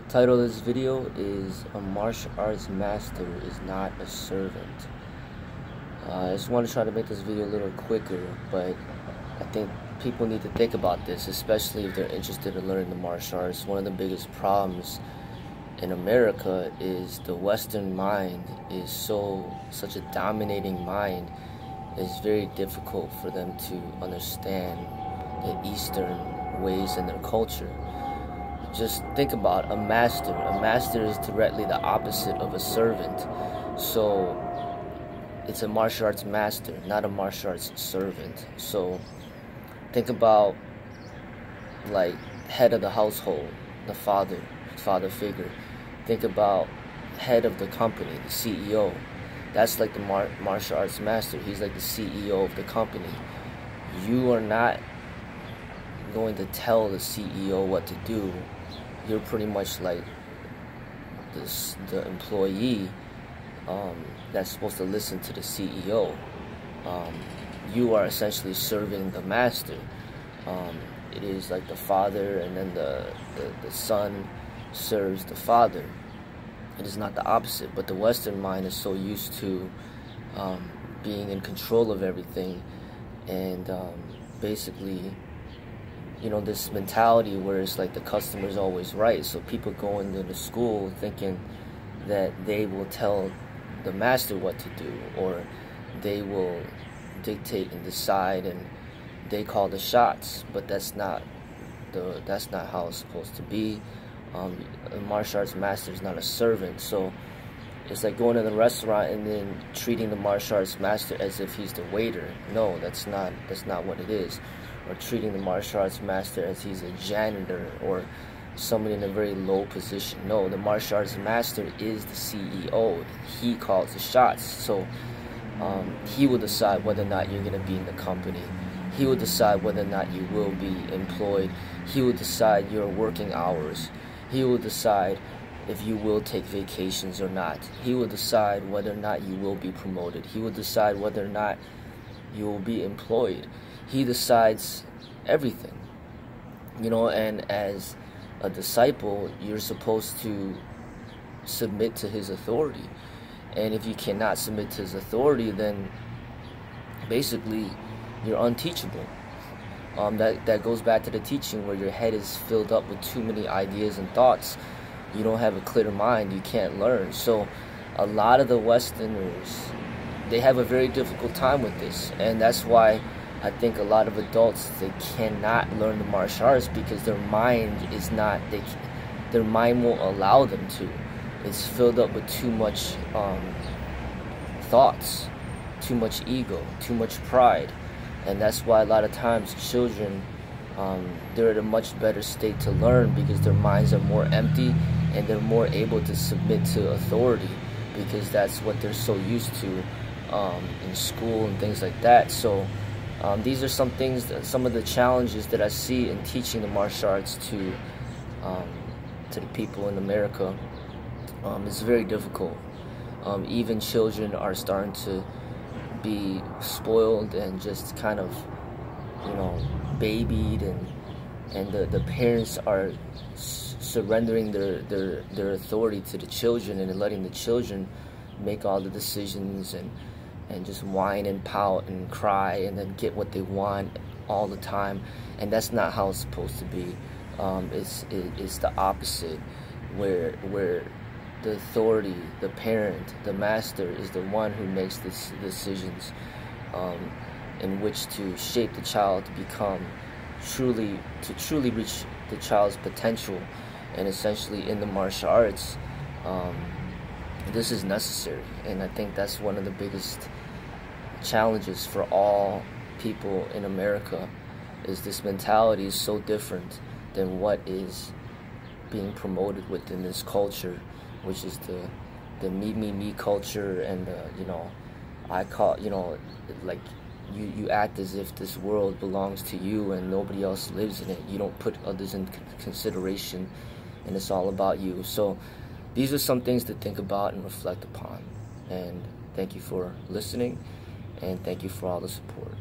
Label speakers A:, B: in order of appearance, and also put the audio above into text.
A: Title of this video is A Martial Arts Master is Not a Servant. I just want to try to make this video a little quicker, but I think people need to think about this, especially if they're interested in learning the martial arts. One of the biggest problems in America is the Western mind is such a dominating mind. It's very difficult for them to understand the Eastern ways in their culture. Just think about a master. A master is directly the opposite of a servant. So it's a martial arts master, not a martial arts servant. So think about like head of the household, the father figure. Think about head of the company, the CEO. That's like the martial arts master. He's like the CEO of the company. You are not going to tell the CEO what to do. You're pretty much like the employee that's supposed to listen to the CEO. You are essentially serving the master. It is like the father, and then the son serves the father. It is not the opposite. But the Western mind is so used to being in control of everything, and basically, you know, this mentality where it's like the customer's always right. So people go into school thinking that they will tell the master what to do, or they will dictate and decide, and they call the shots. But that's not how it's supposed to be. A martial arts master is not a servant. So it's like going to the restaurant and then treating the martial arts master as if he's the waiter. No, that's not what it is. Or treating the martial arts master as he's a janitor or somebody in a very low position. No, the martial arts master is the CEO. He calls the shots. So he will decide whether or not you're going to be in the company. He will decide whether or not you will be employed. He will decide your working hours. He will decide if you will take vacations or not. He will decide whether or not you will be promoted. He will decide whether or not you will be employed. He decides everything, you know, and as a disciple, you're supposed to submit to his authority. And if you cannot submit to his authority, then basically you're unteachable. That goes back to the teaching where your head is filled up with too many ideas and thoughts. You don't have a clear mind, you can't learn. So a lot of the Westerners, they have a very difficult time with this, and that's why I think a lot of adults, they cannot learn the martial arts because their mind is not, their mind won't allow them to. It's filled up with too much thoughts, too much ego, too much pride. And that's why a lot of times children, they're in a much better state to learn because their minds are more empty and they're more able to submit to authority because that's what they're so used to in school and things like that. So these are some things, some of the challenges that I see in teaching the martial arts to the people in America. It's very difficult. Even children are starting to be spoiled and just kind of, you know, babied, and the parents are surrendering their authority to the children and letting the children make all the decisions and just whine and pout and cry and then get what they want all the time. And that's not how it's supposed to be. It's the opposite, where the authority, the parent, the master is the one who makes the decisions in which to shape the child to become truly reach the child's potential. And essentially in the martial arts, this is necessary, and I think that's one of the biggest challenges for all people in America, is this mentality is so different than what is being promoted within this culture, which is the me culture, and you know, I call, you know, like you act as if this world belongs to you and nobody else lives in it. You don't put others in consideration, and it's all about you. So these are some things to think about and reflect upon. And thank you for listening, and thank you for all the support.